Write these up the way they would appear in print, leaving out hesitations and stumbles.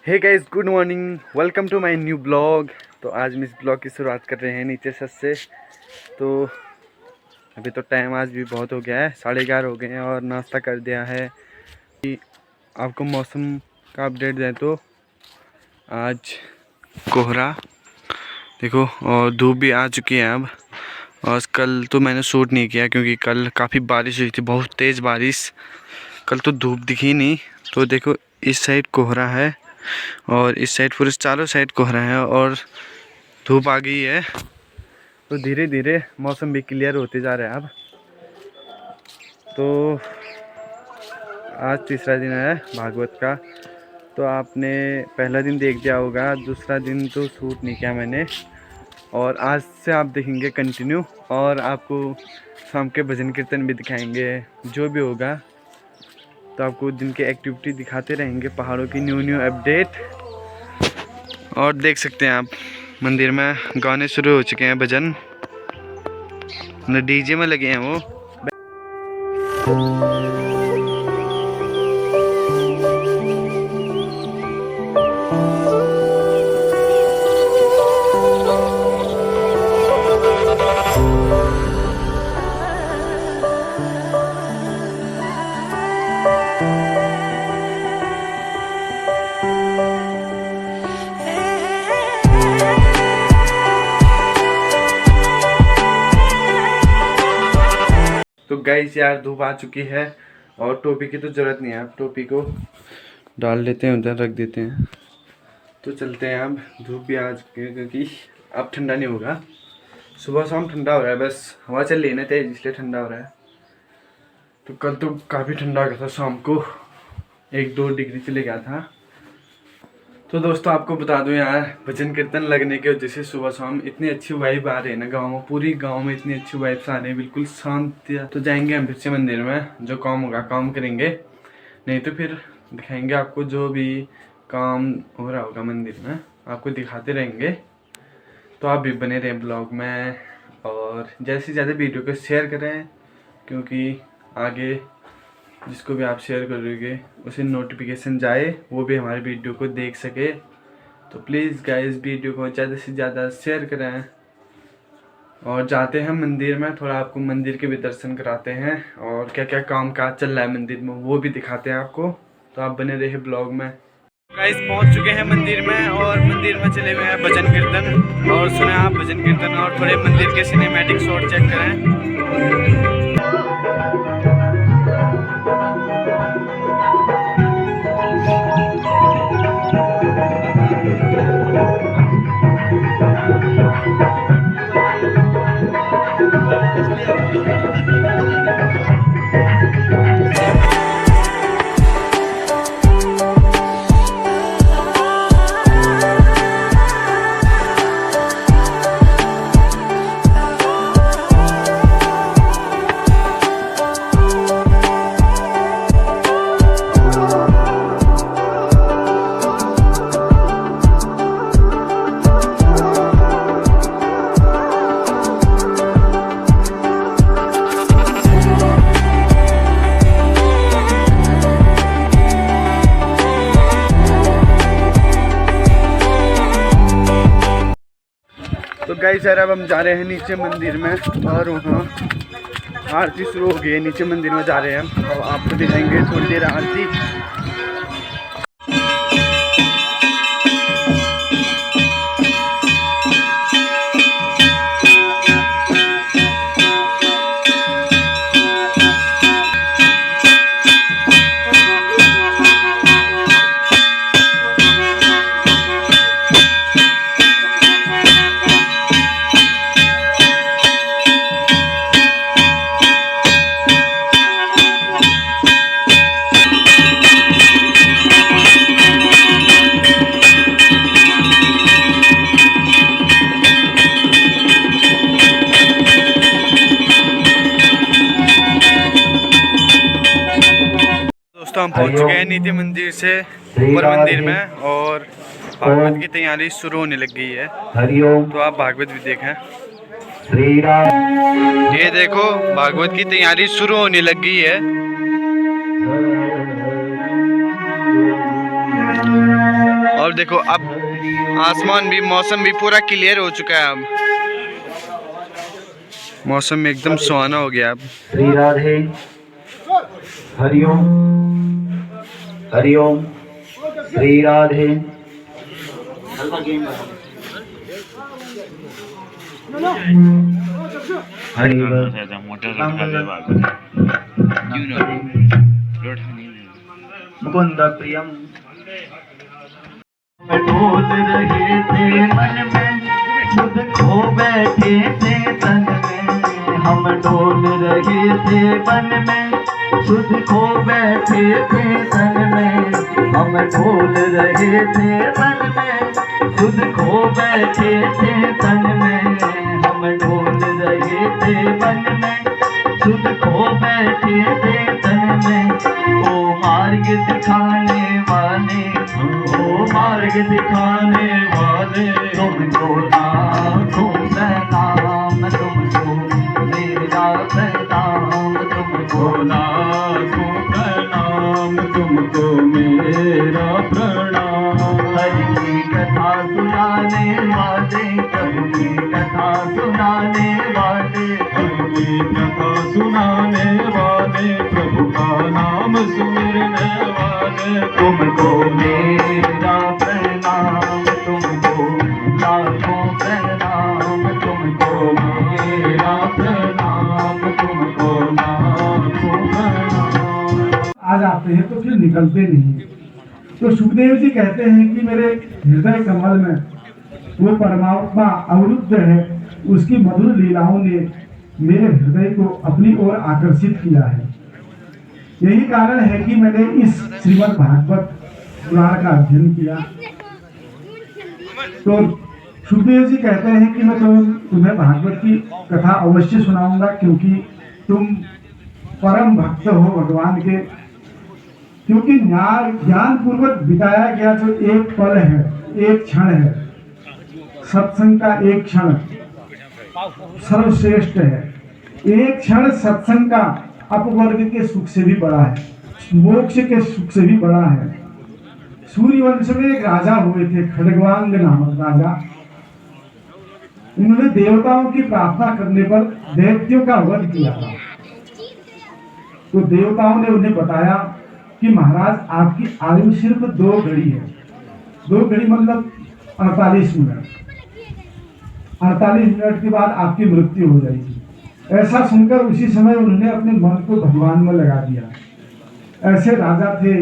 Hey guys, good morning, welcome to my new blog. तो आज हम इस ब्लॉग की शुरुआत कर रहे हैं नीचे छत से। तो अभी तो टाइम आज भी बहुत हो गया है, 11:30 हो गए हैं और नाश्ता कर दिया है। कि आपको मौसम का अपडेट दें तो आज कोहरा देखो और धूप भी आ चुकी है अब। और कल तो मैंने शूट नहीं किया क्योंकि कल काफ़ी बारिश हुई थी, बहुत तेज़ बारिश। कल तो धूप दिखी नहीं। तो देखो इस साइड कोहरा है और इस साइड पूरे चारों साइड कोहरा है और धूप आ गई है। तो धीरे धीरे मौसम भी क्लियर होते जा रहा है अब। तो आज तीसरा दिन है भागवत का। तो आपने पहला दिन देख दिया होगा, दूसरा दिन तो शूट नहीं किया मैंने। और आज से आप देखेंगे कंटिन्यू, और आपको शाम के भजन कीर्तन भी दिखाएंगे जो भी होगा। तो आपको दिन की एक्टिविटी दिखाते रहेंगे, पहाड़ों की न्यू न्यू अपडेट। और देख सकते हैं आप मंदिर में गाने शुरू हो चुके हैं, भजन डीजे में लगे हैं वो। तो गाइस यार, धूप आ चुकी है और टोपी की तो ज़रूरत नहीं है। आप टोपी को डाल लेते हैं, उधर रख देते हैं। तो चलते हैं अब। धूप भी आ चुकी है क्योंकि अब ठंडा नहीं होगा। सुबह शाम ठंडा हो रहा है, बस हवा चल रही है ना तेज, इसलिए ठंडा हो रहा है। तो कल तो काफ़ी ठंडा हो गया था, शाम को 1-2 डिग्री चले गया था। तो दोस्तों आपको बता दूं यार, भजन कीर्तन लगने की वजह से सुबह शाम इतनी अच्छी वाइब आ रही है ना गाँव में, पूरी गांव में इतनी अच्छी वाइब्स आ रही है, बिल्कुल शांत। तो जाएंगे हम फिर से मंदिर में, जो काम होगा काम करेंगे, नहीं तो फिर दिखाएंगे आपको जो भी काम हो रहा होगा मंदिर में, आपको दिखाते रहेंगे। तो आप भी बने रहें ब्लॉग में और ज़्यादा से ज़्यादा वीडियो को शेयर करें, क्योंकि आगे जिसको भी आप शेयर करोगे उसे नोटिफिकेशन जाए, वो भी हमारे वीडियो को देख सके। तो प्लीज़ गाइस वीडियो को ज़्यादा से ज़्यादा शेयर करें। और जाते हैं मंदिर में, थोड़ा आपको मंदिर के भी दर्शन कराते हैं और क्या क्या काम काज चल रहा है मंदिर में वो भी दिखाते हैं आपको। तो आप बने रहिए ब्लॉग में। गाइस पहुंच चुके हैं मंदिर में और मंदिर में चले हुए हैं भजन कीर्तन। और सुने आप भजन कीर्तन और थोड़े मंदिर के सिनेमैटिक शॉट चेक करें। तो गाइस यार, अब हम जा रहे हैं नीचे मंदिर में और वहाँ आरती शुरू हो गई है। नीचे मंदिर में जा रहे हैं हम और आपको दिखाएंगे थोड़ी देर आरती। दोस्तों हम पहुंच चुके हैं नीचे मंदिर से ऊपर मंदिर में और भागवत की तैयारी शुरू होने लग गई है। तो आप भागवत भी देखें। ये देखो भागवत की तैयारी शुरू होने लग गई है। और देखो अब आसमान भी, मौसम भी पूरा क्लियर हो चुका है। अब मौसम एकदम सुहाना हो गया। अब श्री राधे हरिओम हरिओम श्री राधे। हरि मुकुंद प्रियम। डोल रहे थे मन में खुद खो बैठे थे तन में, हम डोल रहे थे मन में खुद खो बैठे थे तन में, हम डोल रहे थे मन में खुद खो बैठे थे तन में, हम डोल रहे थे मन में खुद खो बैठे थे तन में। ओ मार्ग दिखाने वाले, ओ मार्ग दिखाने वाले, तुमको लाखों सलाम, तुमको मेरा सलाम, तुमको लाखों सलाम, तुमको मेरा प्रणाम। हरि की कथा सुनाने वाले, प्रभु की कथा सुनाने वाले, प्रभु की कथा सुनाने वाले, प्रभु का नाम सुनने वाले, तुमको मेरा प्रणाम, तुमको लाखों प्रणाम, तुमको मेरा प्रणाम, तुमको लाखों प्रणाम। आज आते हैं तो फिर निकलते नहीं। तो सुखदेव जी कहते हैं कि मेरे हृदय कमल में वो परमात्मा अवरुद्ध है, उसकी मधुर लीलाओं ने मेरे हृदय को अपनी ओर आकर्षित किया है। यही कारण है कि मैंने इस श्रीमद् भागवत पुराण का अध्ययन किया। तो सुखदेव जी कहते हैं कि मैं तुम्हें भागवत की कथा अवश्य सुनाऊंगा, क्योंकि तुम परम भक्त हो भगवान के। क्योंकि ज्ञान पूर्वक बिताया गया जो एक पल है, एक क्षण है, सत्संग का एक क्षण सर्वश्रेष्ठ है। एक क्षण सत्संग का अपवर्ग के सुख से भी बड़ा है, मोक्ष के सुख से भी बड़ा है। सूर्यवंश में एक राजा हुए थे, खड्गवांग नामक राजा। उन्होंने देवताओं की प्रार्थना करने पर दैत्यों का वध किया था। तो देवताओं ने उन्हें बताया कि महाराज आपकी आयु सिर्फ 2 घड़ी है। 2 घड़ी मतलब 48 मिनट। 48 मिनट के बाद आपकी मृत्यु हो जाएगी। ऐसा सुनकर उसी समय उन्होंने अपने मन को भगवान में लगा दिया। ऐसे राजा थे।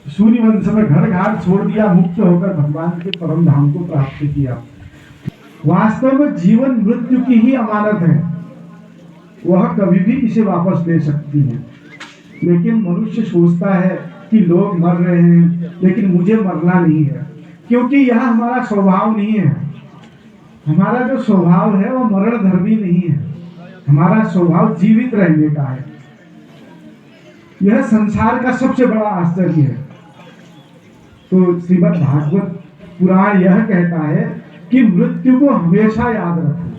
सूर्यवंश में घर घाट छोड़ दिया, मुक्त होकर भगवान के परम धाम को प्राप्त किया। वास्तव में जीवन मृत्यु की ही अमानत है, वह कभी भी इसे वापस ले सकती है। लेकिन मनुष्य सोचता है कि लोग मर रहे हैं, लेकिन मुझे मरना नहीं है, क्योंकि यह हमारा स्वभाव नहीं है। हमारा जो स्वभाव है वह मरण धर्मी नहीं है। हमारा स्वभाव जीवित रहने का है। यह संसार का सबसे बड़ा आश्चर्य है। तो श्रीमद् भागवत पुराण यह कहता है कि मृत्यु को हमेशा याद रखो।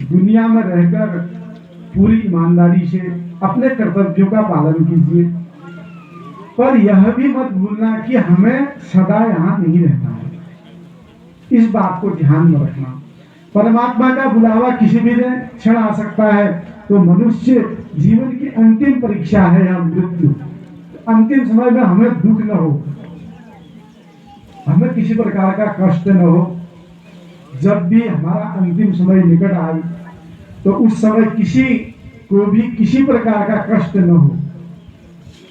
दुनिया में रहकर पूरी ईमानदारी से अपने कर्तव्यों का पालन कीजिए, पर यह भी मत भूलना कि हमें सदा यहाँ नहीं रहना है। इस बात को ध्यान में रखना। परमात्मा का बुलावा किसी भी क्षण आ सकता है। तो मनुष्य जीवन की अंतिम परीक्षा है यह मृत्यु। अंतिम समय में हमें दुख न हो, हमें किसी प्रकार का कष्ट न हो। जब भी हमारा अंतिम समय निकट आए तो उस समय किसी को भी किसी प्रकार का कष्ट न हो,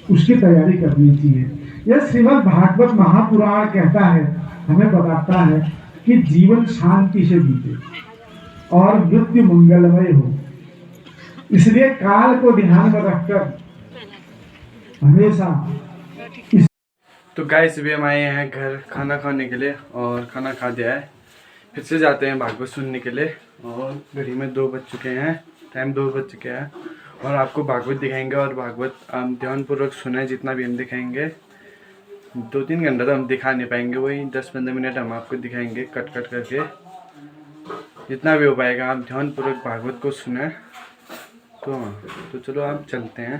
उसकी तैयारी करनी चाहिए। यह श्रीमद् भागवत महापुराण कहता है, हमें बताता है कि जीवन शांति से बीते और मृत्यु मंगलमय हो। इसलिए काल को ध्यान में रखकर हमेशा तो गाइस भी हम आए हैं घर खाना खाने के लिए और खाना खा दिया है। फिर से जाते हैं भागवत सुनने के लिए और घड़ी में 2 बज चुके हैं, टाइम 2 बज चुके हैं और आपको भागवत दिखाएंगे। और भागवत हम ध्यानपूर्वक सुने, जितना भी हम दिखाएंगे 2-3 घंटा तो हम दिखा नहीं पाएंगे, वही 10-15 मिनट हम आपको दिखाएंगे कट करके। जितना भी हो पाएगा आप ध्यानपूर्वक भागवत को सुने। तो चलो आप चलते हैं,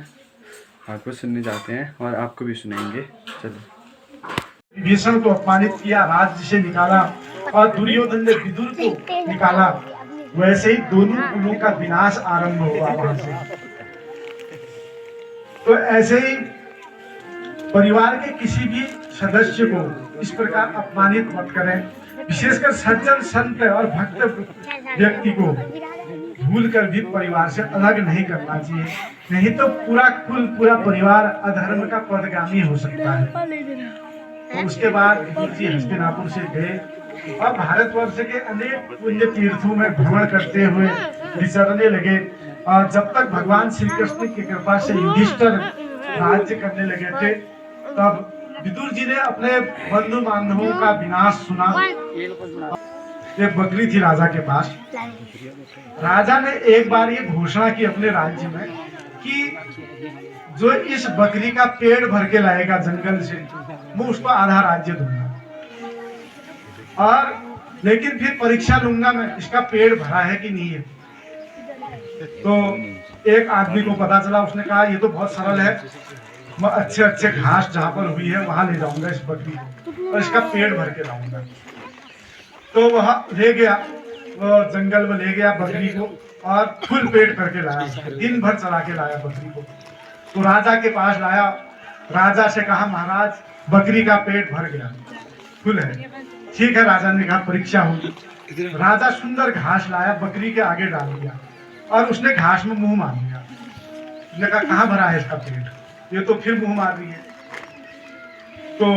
भागवत सुनने जाते हैं और आपको भी सुनाएंगे। चलो। विभीषण को अपमानित किया, राज्य से निकाला, और दुर्योधन ने विदुर को निकाला, वैसे ही दोनों कुलों का विनाश आरंभ हुआ वहां से। तो ऐसे ही परिवार के किसी भी सदस्य को इस प्रकार अपमानित मत करें, विशेषकर सज्जन संत और भक्त व्यक्ति को भूल कर भी परिवार से अलग नहीं करना चाहिए, नहीं तो पूरा कुल पूरा परिवार अधर्म का पदगामी हो सकता है। तो उसके बाद विदुर जी हस्तिनापुर से गए और भारतवर्ष के अनेक पुण्य तीर्थों में भ्रमण करते हुए विचरने लगे, और जब तक भगवान श्री कृष्ण की कृपा से युधिष्ठिर राज्य करने लगे थे, तब विदुर जी ने अपने बंधु बांधवों का विनाश सुना। एक बकरी थी राजा के पास। राजा ने एक बार ये घोषणा की अपने राज्य में कि जो इस बकरी का पेड़ भर के लाएगा जंगल से, मैं उसको आधा राज्य दूंगा, और लेकिन फिर परीक्षा लूंगा मैं इसका पेड़ भरा है कि नहीं है। तो एक आदमी को पता चला, उसने कहा ये तो बहुत सरल है, मैं अच्छे अच्छे घास जहाँ पर हुई है वहां ले जाऊंगा इस बकरी को और इसका पेड़ भर के लाऊंगा। तो वह ले गया, वो जंगल में ले गया बकरी को और फुल पेट करके लाया, दिन भर चला के लाया बकरी को। तो राजा के पास लाया, राजा से कहा महाराज बकरी का पेट भर गया, फुल है। ठीक है, राजा ने कहा परीक्षा होगी। राजा सुंदर घास लाया, बकरी के आगे डाल दिया और उसने घास में मुंह मार दिया। उसने कहा कहाँ भरा है इसका पेट, ये तो फिर मुंह मार रही है। तो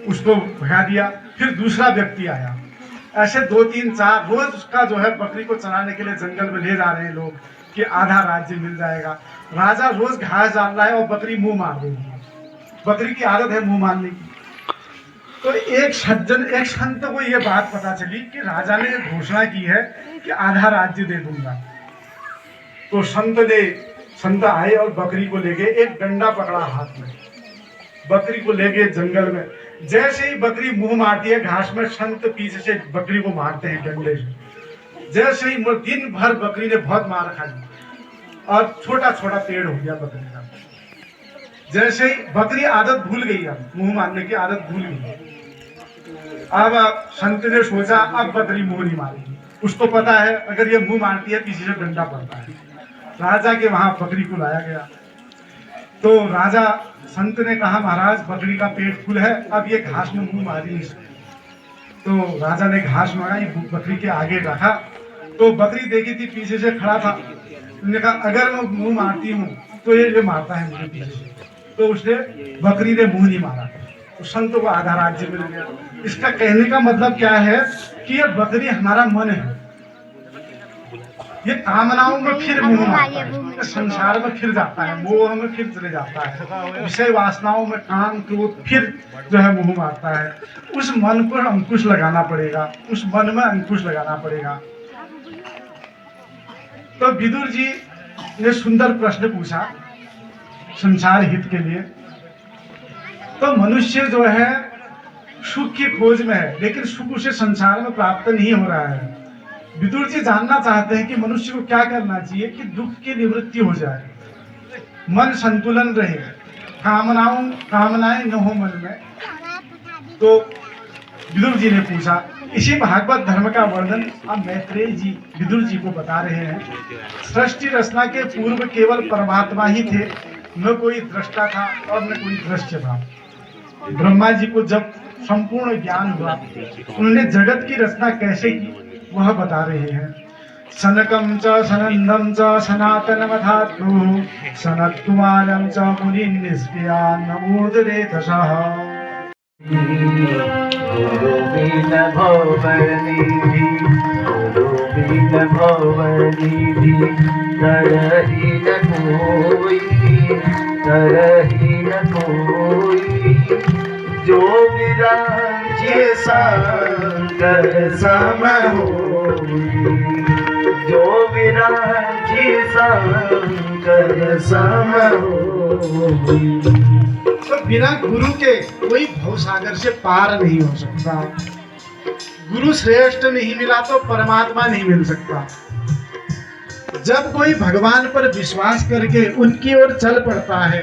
उसको भगा दिया। फिर दूसरा व्यक्ति आया, ऐसे 2 3 4 रोज उसका जो है बकरी को चराने के लिए जंगल में ले जा रहे हैं लोग कि आधा राज्य मिल जाएगा। राजा रोज घास डाल रहा है और बकरी मुंह मार रही है, बकरी की आदत है मुंह मारने की। तो एक संत को यह बात पता चली कि राजा ने घोषणा की है कि आधा राज्य दे दूंगा। तो संत आए और बकरी को ले गए, एक डंडा पकड़ा हाथ में, बकरी को ले गए जंगल में। जैसे ही बकरी मुंह मारती है घास में, संत पीछे से बकरी को मारते हैं डंडे से। जैसे ही दिन भर बकरी ने बहुत मार खाई और छोटा छोटा पेड़ हो गया बकरी का। जैसे ही बकरी आदत भूल गई, अब मुंह मारने की आदत भूल गई। अब संत ने सोचा अब बकरी मुंह नहीं मारेगी, उसको पता है अगर ये मुंह मारती है पीछे से डंडा पड़ता है। राजा के वहां बकरी को लाया गया। तो राजा संत ने कहा महाराज बकरी का पेट फुल है, अब ये घास में मुंह मारी। तो राजा ने घास मांगा, बकरी के आगे रखा। तो बकरी देखी थी पीछे से खड़ा था, उसने कहा अगर मैं मुंह मारती हूँ तो ये मारता है मुझे पीछे से। तो उसने बकरी ने मुंह नहीं मारा, तो संत को आधा राज्य मिल गया। इसका कहने का मतलब क्या है कि ये बकरी हमारा मन है, ये कामनाओं में फिर मुंह मारता है, संसार में फिर जाता है, मोह में फिर चले जाता है, विषय वासनाओं में काम क्रोध फिर जो है मुंह मारता है। उस मन को अंकुश लगाना पड़ेगा, उस मन में अंकुश लगाना पड़ेगा। तो विदुर जी ने सुंदर प्रश्न पूछा संसार हित के लिए। तो मनुष्य जो है सुख की खोज में है, लेकिन सुख उसे संसार में प्राप्त नहीं हो रहा है। विदुर जी जानना चाहते हैं कि मनुष्य को क्या करना चाहिए कि दुख की निवृत्ति हो जाए, मन संतुलन रहे, कामनाएं न हो मन में। तो विदुर जी ने पूछा। इसी भागवत धर्म का वर्णन अब मैत्रेय जी विदुर जी को बता रहे हैं। सृष्टि रचना के पूर्व केवल परमात्मा ही थे, न कोई दृष्टा था और न कोई दृश्य था। ब्रह्मा जी को जब संपूर्ण ज्ञान हुआ, उन्होंने जगत की रचना कैसे की वह बता रहे हैं। सनकम च सनंदम च सनातनमधातु सनत्कुमारम च मुनिं निष्क्रिया नमोदरे दशः। गोविंद भवनिधि गोविंद भवनिधि तरहि न कोई तरहि न कोई जो विराजे शंकर सम होई जो विराजे शंकर सम होई। तो बिना गुरु के कोई भवसागर से पार नहीं हो सकता। गुरु श्रेष्ठ नहीं मिला तो परमात्मा नहीं मिल सकता। जब कोई भगवान पर विश्वास करके उनकी ओर चल पड़ता है,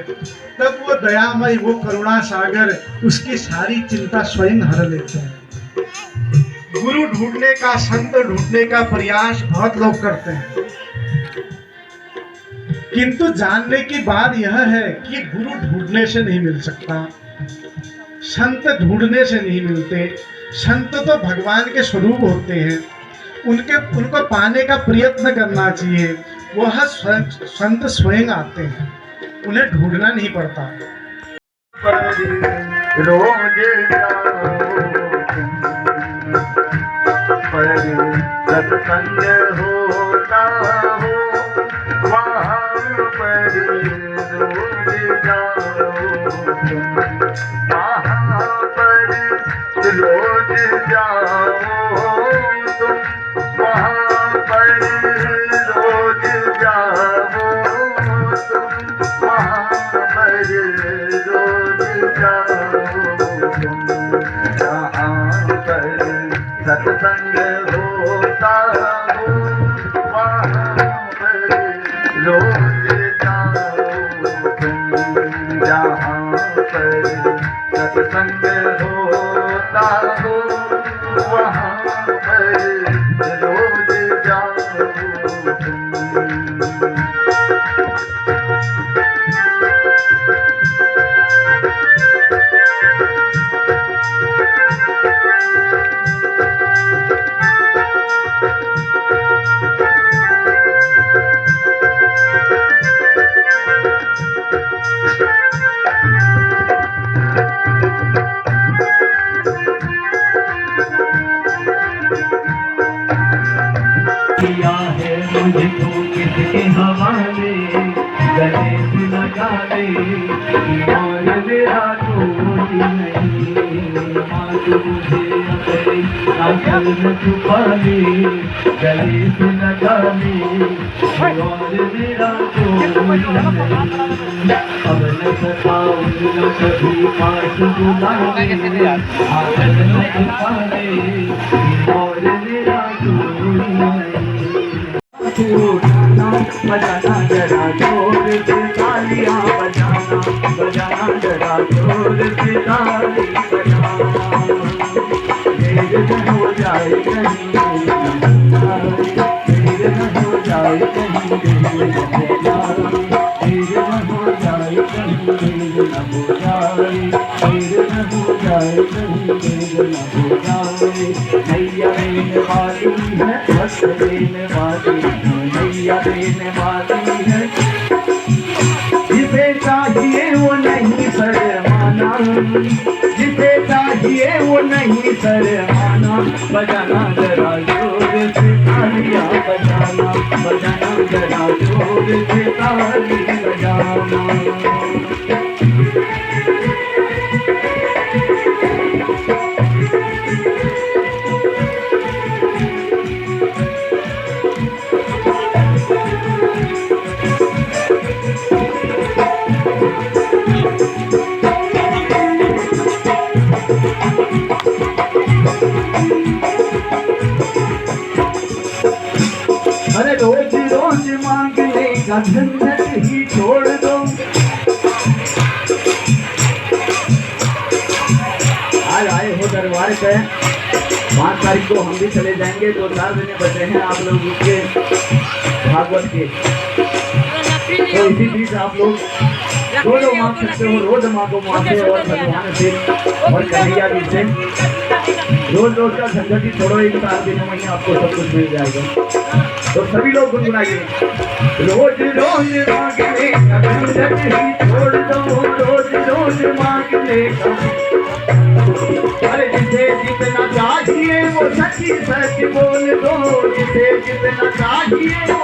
तब वो दयामय, वो करुणा सागर उसकी सारी चिंता स्वयं हर लेते हैं। गुरु ढूंढने का, संत ढूंढने का प्रयास बहुत लोग करते हैं, किंतु जानने की बात यह है कि गुरु ढूंढने से नहीं मिल सकता, संत ढूंढने से नहीं मिलते। संत तो भगवान के स्वरूप होते हैं, उनको पाने का प्रयत्न करना चाहिए। वह संत स्वयं आते हैं, उन्हें ढूंढना नहीं पड़ता। रोज पर सत्संग होता हो, वहाँ पर रोज जाओ, वहाँ पर रोज जाओ तुम, वहाँ पर रोज जाओ तुम, वहाँ पर रोज जाओ तुम, जहाँ पर सत्संग होता हो, वहाँ पर रोज जाओ तुम, जहाँ पर सत्संग होता हो, वहाँ पर रोज जाओ तुम। किया है मुझको किसके हवाले, गले से लगा ले और मेरा कोई नहीं, माँ तो मुझे अपने आंचल में छुपा ले, गले से लगा ले और मेरा कोई नहीं। अब न सताओ न कभी पास बुला ले, आंचल में छुपा ले और मेरा कोई नहीं। बजाना जरा जोर से तालियां बजाना, बजाना जरा जोर से ताली बजाना, देर न हो जाए कहीं देर न हो जाए कहीं, देर न हो जाए कहीं, देर न हो जाए, देर न हो जाए कहीं, देर न हो जाए। नैया देने वाली है, वक्त देने वाली है, नैया देने वाली है, जिसे चाहिए वो नहीं शर्माना, जिसे चाहिए वो नहीं शर्माना, बजाना जरा जोर से तालियां बजाना, बजाना जरा जोर से ताली बजाना। अरे रोज रोज मांगने का झंझट ही छोड़ दो, आज आए हो दरबार पे, 5 तारीख को हम भी चले जाएंगे, 2-4 दिन बचे हैं आप लोग उसके भागवत के, तो इसी बीच आप लोग रोज मांग सकते हो, रोज मांगो मांगे और भगवान से और कन्हैया जी से रोज रोज का झंझट ही छोड़ो, 1-4 दिनों में आपको सब कुछ मिल जाएगा। तो सभी लोग गुनगुनाइए, रोज रोज मांगने का झंझट ही छोड़ दो, रोज रोज मांगने का, अरे जिसे जितना चाहिए वो सच्ची सच बोल दो, जिसे जितना चाहिए वो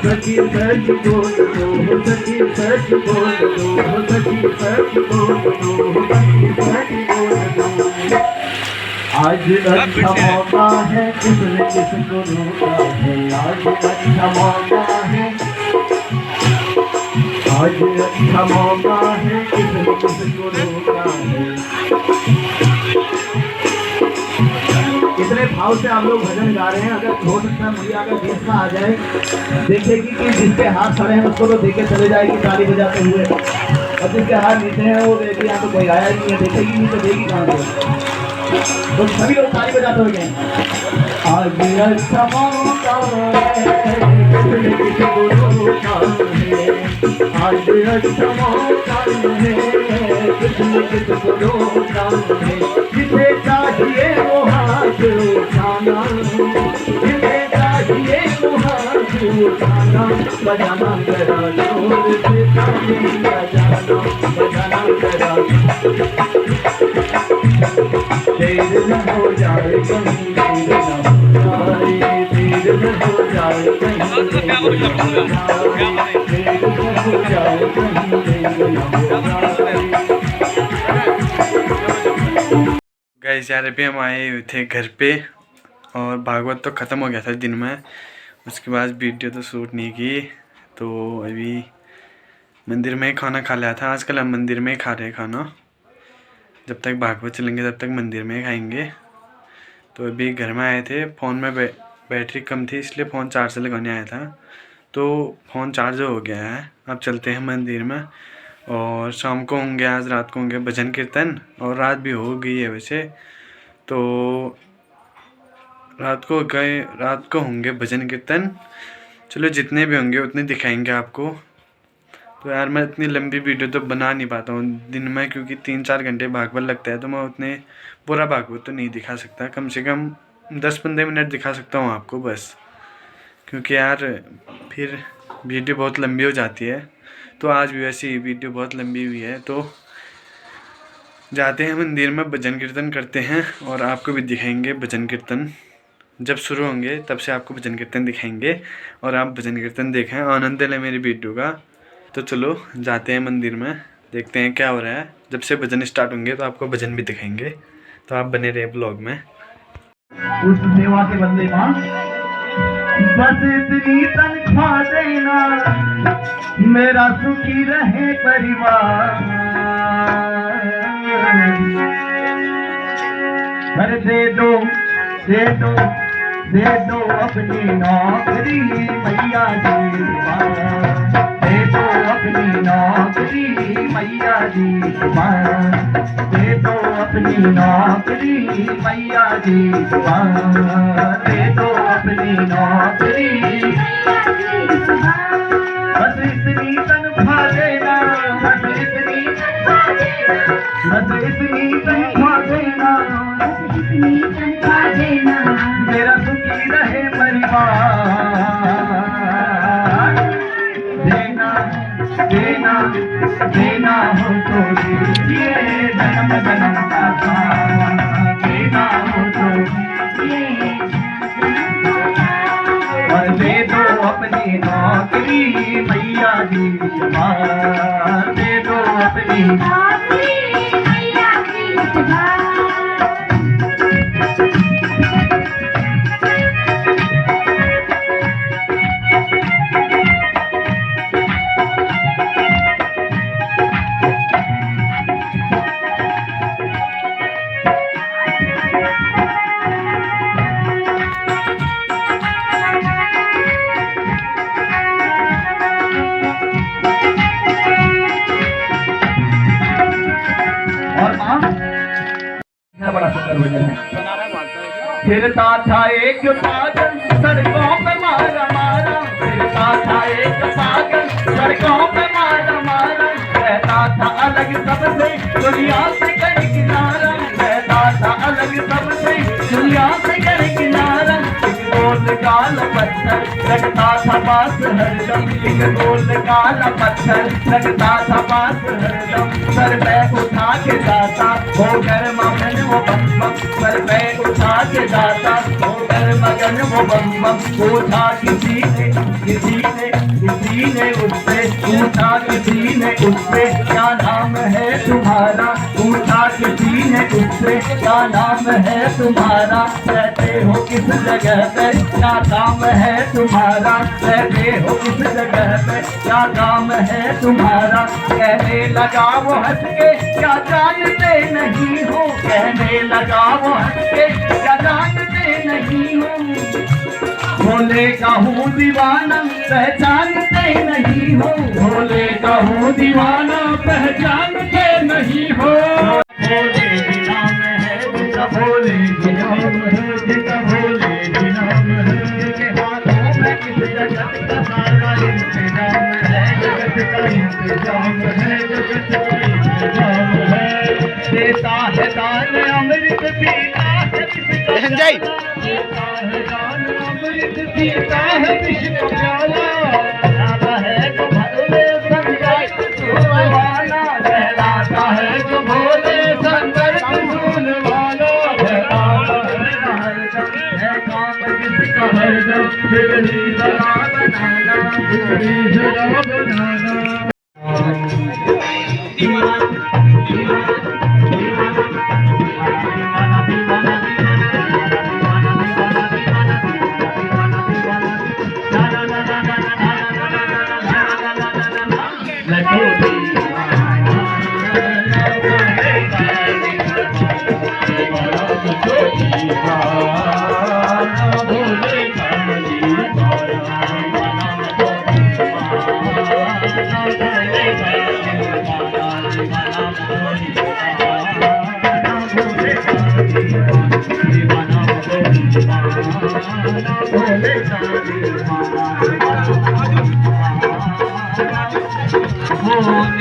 सच्ची सच बोल दो, सच्ची सच बोल दो, सच्ची सच बोल दो, सच्ची सच बोल दो। आज अच्छा मौका है, किसने किसको रोका है, आज अच्छा मौका है, आज अच्छा मौका है, किसने किसको रोका है। कितने भाव से आप लोग भजन गा रहे हैं। अगर हो सकता है मुझे अगर बीच में आ जाए, देखेगी कि जिसके हाथ खड़े हैं उसको तो देखे चले जाएगी ताली बजाते हुए, और जिसके हाथ नीचे हैं वो देखेगी यहाँ तो कोई आया नहीं है, देखेगी नहीं तो देगी कहाँ से। तो सभी लोग ताली बजाते हुए गए। आज अच्छा मौका है, किसी को रोका है। आज अच्छा मौका है, किसी को रोका है। जिसे चाहिए वो हाथ उठाना, जिसे चाहिए वो हाथ उठाना। बजाना जरा जोर से ताली बजाना, बजाना जरा देर न हो जाए कहीं, देर न हो जाए, देर न हो जाए कहीं, देर न हो जाए, देर न हो जाए कहीं, देर न हो जाए। गाइस यार अभी हम आए हुए थे घर पे और भागवत तो ख़त्म हो गया था दिन में, उसके बाद वीडियो तो शूट नहीं की। तो अभी मंदिर में ही खाना खा लिया था। आजकल हम मंदिर में ही खा रहे हैं खाना, जब तक भागवत चलेंगे तब तक मंदिर में ही खाएंगे। तो अभी घर में आए थे, फ़ोन में बैटरी कम थी इसलिए फ़ोन चार्ज लगाने आया था, तो फ़ोन चार्ज हो गया है। अब चलते हैं मंदिर में, और शाम को होंगे, आज रात को होंगे भजन कीर्तन, और रात भी हो गई है वैसे तो रात को होंगे भजन कीर्तन। चलो जितने भी होंगे उतने दिखाएंगे आपको। तो यार मैं इतनी लंबी वीडियो तो बना नहीं पाता हूँ दिन में, क्योंकि 3-4 घंटे भागवत लगता है, तो मैं उतने पूरा भागवत तो नहीं दिखा सकता। कम से कम 10-15 मिनट दिखा सकता हूँ आपको बस, क्योंकि यार फिर वीडियो बहुत लंबी हो जाती है। तो आज भी वैसे ही वीडियो बहुत लंबी हुई है। तो जाते हैं मंदिर में, भजन कीर्तन करते हैं, और आपको भी दिखाएंगे भजन कीर्तन। जब शुरू होंगे तब से आपको भजन कीर्तन दिखाएंगे, और आप भजन कीर्तन देखें, आनंद लें मेरी वीडियो का। तो चलो जाते हैं मंदिर में, देखते हैं क्या हो रहा है। जब से भजन स्टार्ट होंगे तो आपको भजन भी दिखाएंगे, तो आप बने रहे ब्लॉग में। उस सेवा के बदले मां बस इतनी तनख्वाह देना, मेरा सुखी रहे परिवार। घर दे दो, दे दो, दे दो अपनी नौकरी मैया जी, दे दो अपनी नौकरी मैया जी, दे दो अपनी नौकरी मैया जी, दे दो अपनी नौकरी। बस इतनी तनख्वाह देना, बस इतनी तनख्वाह देना, मेरा सुखी रहे परिवार। देना देना देना हो तो दीजिए जन्म जन्म का साथ, देना हो तो और दे दो अपनी नौकरी मैया जी, दे दो अपनी नौकरी मैया जी। बड़ा सुंदर भजन है। फिरता था एक पागल सड़कों पे मारा मारा, फिरता था एक पागल सड़कों पे मारा मारा, रहता था अलग सबसे दुनिया से कर किनारा, रहता था अलग सबसे दुनिया से कर किनारा। एक गोल काला पत्थर लगता था पास हरदम, एक गोल काला पत्थर लगता था पास हरदम। सर पे उठा के जाता हो कर मगन वो बम बम, सर पे उठा के जाता हो कर मगन वो बम बम। पूछा किसी ने उससे, पूछा किसी ने उससे क्या नाम है तुम्हारा, पूछा किसी ने उससे क्या नाम है तुम्हारा। रहते हो किस जगह पे, क्या काम है तुम्हारा, रहते हो किस जगह पे, क्या काम है तुम्हारा। कहने लगा वो हंस के क्या जानते नहीं हो, कहने लगा वो हंस के क्या जानते नहीं भोले का हूँ दीवाना पहचानते नहीं हो, भोले का हूँ दीवाना पहचानते नहीं हो। भोले बिना में है जिसका, भोले बिना में है जिसका, भोले बिना में है जिसके हाथों में इस जगत का सारा इंतजाम है, जगत का इंतजाम है, जगत का इंतजाम है। देता है दान अमृत पीता है संजय देता है दान अमृत पीता है विष्णु प्याला, कहलाता है जो भोले संकर त्रिशूल वाला, कहलाता है जो भोले संकर त्रिशूल वाला, कहलाता है काम जिसका हरदम बिगड़ी सदा बनाना, बिगड़ी सदा बनाना। भोले